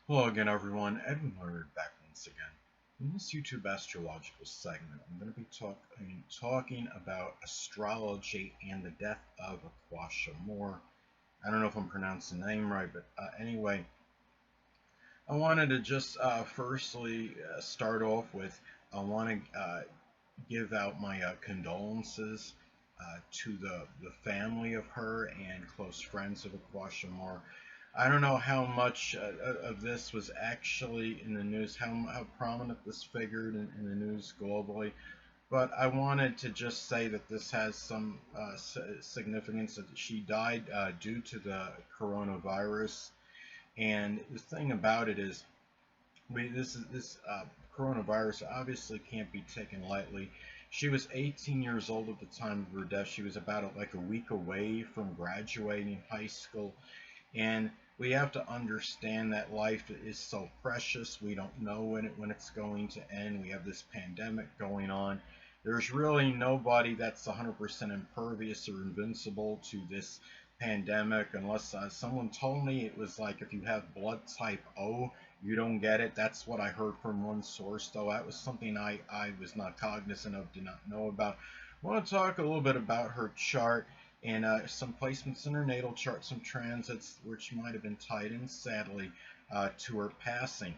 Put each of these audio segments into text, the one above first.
Hello again, everyone. Edwin Learnard back once again. In this YouTube astrological segment, I'm going to be talking about astrology and the death of Aquasha Moore. I don't know if I'm pronouncing the name right, but anyway, I wanted to just firstly start off with I want to give out my condolences to the family of her and close friends of Aquasha Moore. I don't know how much of this was actually in the news, how prominent this figured in the news globally, but I wanted to just say that this has some significance that she died due to the coronavirus. And the thing about it is, this coronavirus obviously can't be taken lightly. She was 18 years old at the time of her death. She was about like a week away from graduating high school, and we have to understand that life is so precious. We don't know when it's going to end. We have this pandemic going on. There's really nobody that's 100% impervious or invincible to this pandemic, unless someone told me it was like if you have blood type O, you don't get it. That's what I heard from one source, though. That was something I was not cognizant of, did not know about. I want to talk a little bit about her chart and some placements in her natal chart, some transits which might have been tied in, sadly, to her passing.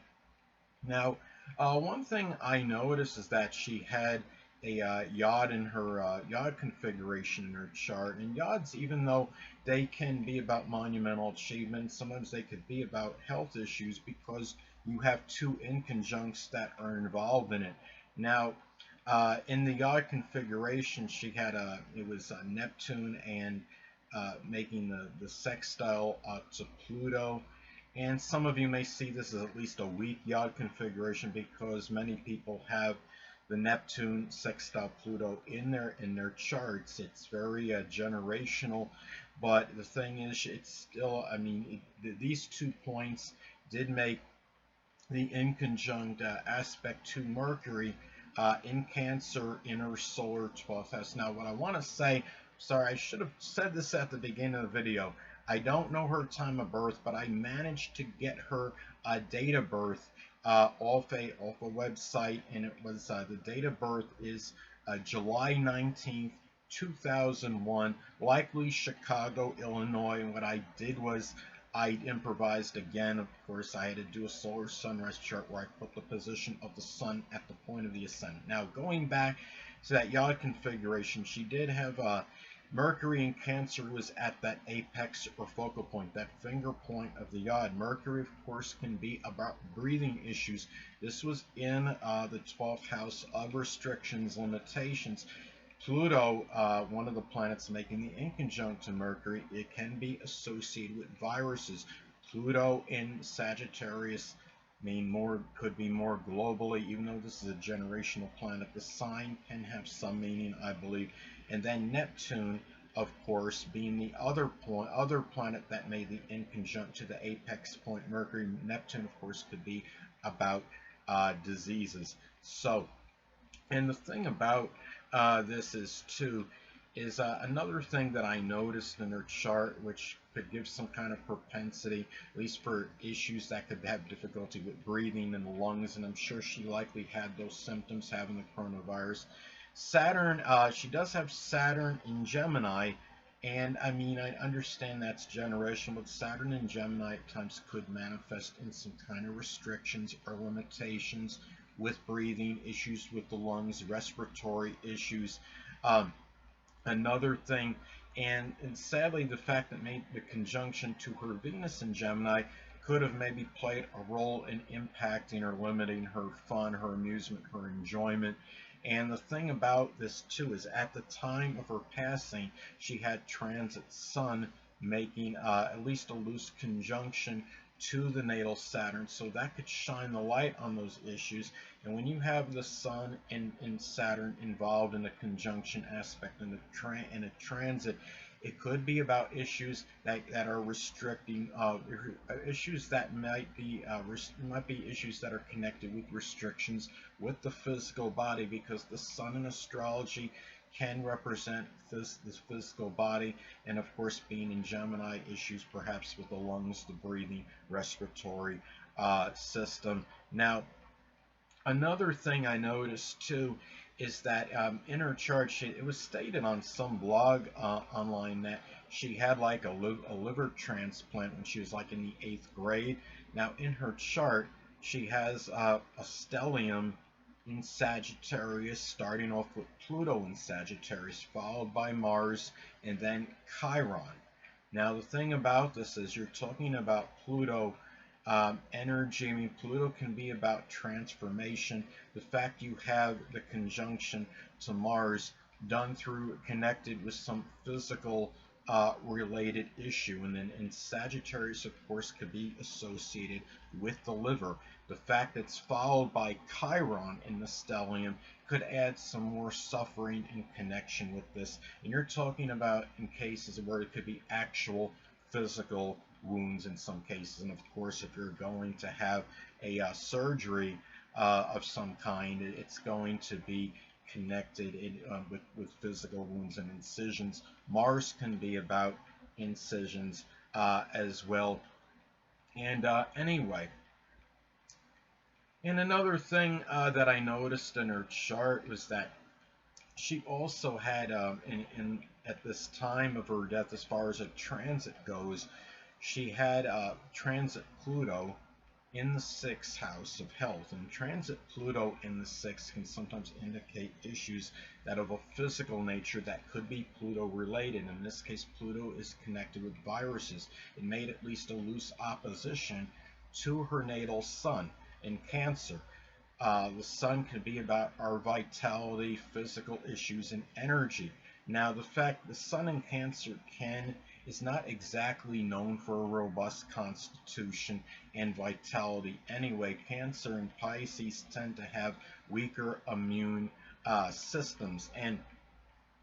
Now, one thing I noticed is that she had a yod in her yod configuration in her chart, and yods, even though they can be about monumental achievements, sometimes they could be about health issues because you have two inconjuncts that are involved in it. Now, in the yod configuration, she had it was Neptune and making the sextile to Pluto. And some of you may see this as at least a weak yod configuration because many people have the Neptune sextile Pluto in their charts. It's very generational, but the thing is, it's still. I mean, these 2 points did make the inconjunct aspect to Mercury in Cancer in her solar 12th house. Now, what I want to say, sorry, I should have said this at the beginning of the video. I don't know her time of birth, but I managed to get her date of birth off a website, and it was the date of birth is July 19th, 2001, likely Chicago, Illinois. And what I did was I improvised again. Of course, I had to do a solar sunrise chart where I put the position of the sun at the point of the ascendant. Now, going back to that yod configuration, she did have Mercury in Cancer was at that apex or focal point, that finger point of the yod. Mercury, of course, can be about breathing issues. This was in the 12th house of restrictions, limitations. Pluto, one of the planets making the inconjunct to Mercury, it can be associated with viruses. Pluto in Sagittarius could be more globally, even though this is a generational planet. The sign can have some meaning, I believe. And then Neptune, of course, being the other planet that made the inconjunct to the apex point Mercury. Neptune, of course, could be about diseases. So, and the thing about this is too is another thing that I noticed in her chart, which could give some kind of propensity, at least for issues that could have difficulty with breathing in the lungs, and I'm sure she likely had those symptoms having the coronavirus. Saturn, she does have Saturn in Gemini, and I mean, I understand that's generational, but Saturn in Gemini at times could manifest in some kind of restrictions or limitations with breathing, issues with the lungs, respiratory issues. Um, Another thing, and sadly, the fact that made the conjunction to her Venus in Gemini could have maybe played a role in impacting or limiting her fun, her amusement, her enjoyment. And the thing about this too is at the time of her passing, she had transit Sun making at least a loose conjunction to the natal Saturn, so that could shine the light on those issues. And when you have the Sun and Saturn involved in a conjunction aspect in a transit, it could be about issues that are restricting, issues that might be issues that are connected with restrictions with the physical body, because the Sun in astrology can represent this physical body, and of course, being in Gemini, issues perhaps with the lungs, the breathing, respiratory, system. Now, another thing I noticed too is that in her chart, it was stated on some blog online that she had like a liver transplant when she was like in the 8th grade. Now, in her chart, she has a stellium in Sagittarius, starting off with Pluto in Sagittarius, followed by Mars, and then Chiron. Now, the thing about this is you're talking about Pluto energy. I mean, Pluto can be about transformation. The fact you have the conjunction to Mars done through connected with some physical related issue, and then in Sagittarius, of course, could be associated with the liver. The fact that it's followed by Chiron in the stellium could add some more suffering in connection with this. And you're talking about in cases where it could be actual physical wounds in some cases. And of course, if you're going to have a surgery of some kind, it's going to be connected with physical wounds and incisions. Mars can be about incisions as well. And anyway, and another thing that I noticed in her chart was that she also had, at this time of her death, as far as a transit goes, she had transit Pluto in the 6th house of health. And transit Pluto in the 6th can sometimes indicate issues that of a physical nature that could be Pluto related. In this case, Pluto is connected with viruses. It made at least a loose opposition to her natal sun in Cancer. The sun can be about our vitality, physical issues, and energy. Now, the fact the sun in Cancer is not exactly known for a robust constitution and vitality. Anyway, Cancer and Pisces tend to have weaker immune systems. And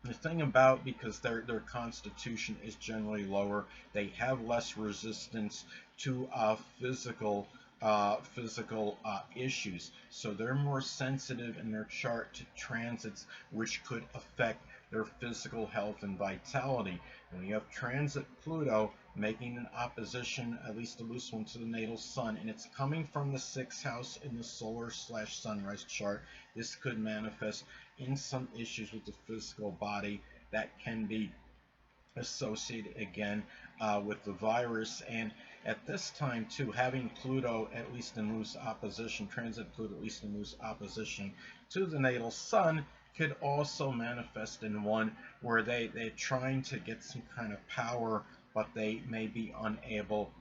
the thing about, because their constitution is generally lower, they have less resistance to physical issues. So they're more sensitive in their chart to transits, which could affect their physical health and vitality. When you have transit Pluto making an opposition, at least a loose one, to the natal sun, and it's coming from the 6th house in the solar/sunrise chart, this could manifest in some issues with the physical body that can be associated again with the virus. And at this time too, having Pluto at least in loose opposition, transit Pluto at least in loose opposition to the natal sun, could also manifest in one where they're trying to get some kind of power, but they may be unable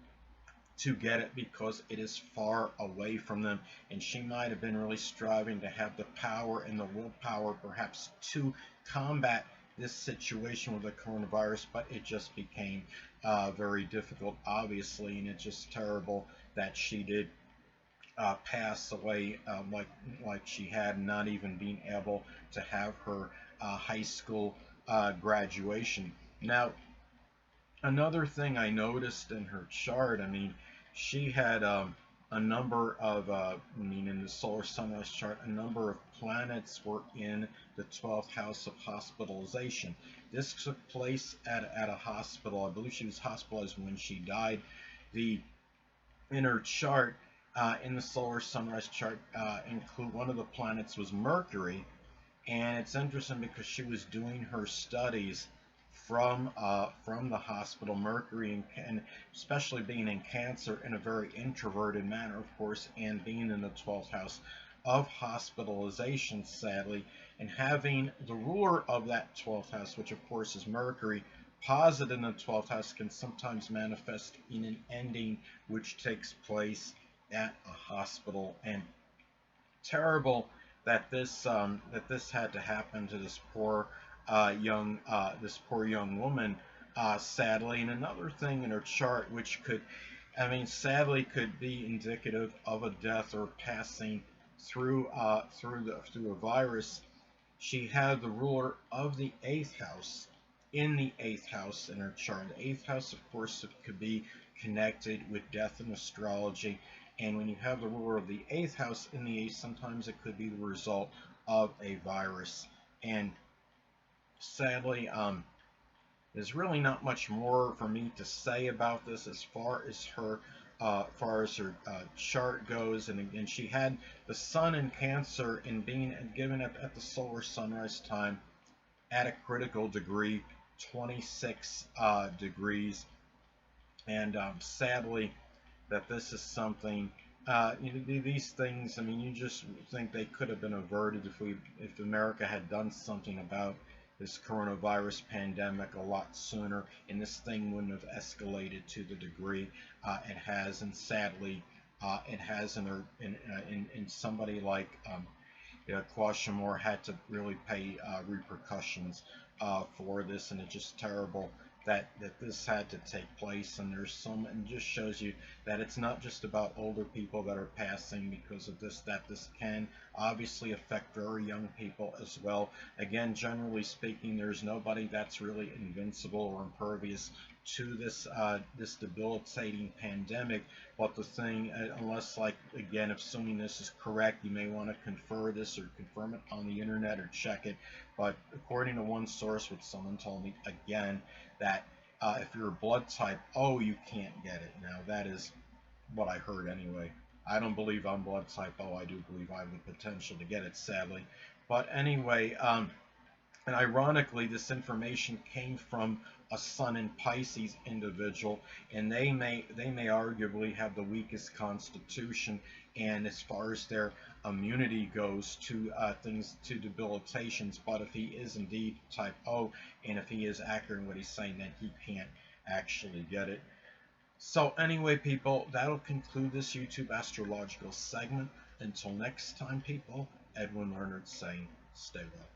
to get it because it is far away from them. And she might have been really striving to have the power and the willpower perhaps to combat this situation with the coronavirus, but it just became very difficult, obviously, and it's just terrible that she did pass away like she had, not even being able to have her high school graduation. Now, another thing I noticed in her chart, I mean, she had a number of, in the solar sunrise chart, a number of planets were in the 12th house of hospitalization. This took place at a hospital. I believe she was hospitalized when she died. In her chart, in the solar sunrise chart, include one of the planets was Mercury, and it's interesting because she was doing her studies from the hospital. Mercury, and especially being in Cancer, in a very introverted manner, of course, and being in the 12th house of hospitalization, sadly, and having the ruler of that 12th house, which of course is Mercury, posited in the 12th house, can sometimes manifest in an ending which takes place at a hospital. And terrible that this had to happen to this poor young woman, sadly. And another thing in her chart, which could, sadly, could be indicative of a death or passing through a virus. She had the ruler of the 8th house in the 8th house in her chart. The 8th house, of course, could be connected with death in astrology. And when you have the ruler of the 8th house in the 8th, sometimes it could be the result of a virus. And sadly, there's really not much more for me to say about this as far as her far as her chart goes, and she had the sun in Cancer and being given at the solar sunrise time at a critical degree, 26 degrees, and sadly, that this is something. These things. I mean, you just think they could have been averted if America had done something about this coronavirus pandemic a lot sooner, and this thing wouldn't have escalated to the degree it has. And sadly, it has. In somebody like Aquasha Moore had to really pay repercussions for this, and it's just terrible that this had to take place. And there's some, and just shows you that it's not just about older people that are passing because of this, that this can obviously affect very young people as well. Again, generally speaking, there's nobody that's really invincible or impervious to this debilitating pandemic. But the thing, unless, like, again, assuming this is correct, you may want to confer this or confirm it on the internet or check it. But according to one source, which someone told me again, that if you're blood type O, you can't get it. Now that is what I heard anyway. I don't believe I'm blood type O. I do believe I have the potential to get it, sadly. But anyway, and ironically, this information came from a Sun in Pisces individual, and they may arguably have the weakest constitution, and as far as their immunity goes to things, to debilitations. But if he is indeed type O, and if he is accurate in what he's saying, then he can't actually get it. So anyway, people, that'll conclude this YouTube astrological segment. Until next time, people, Edwin Learnard saying, stay well.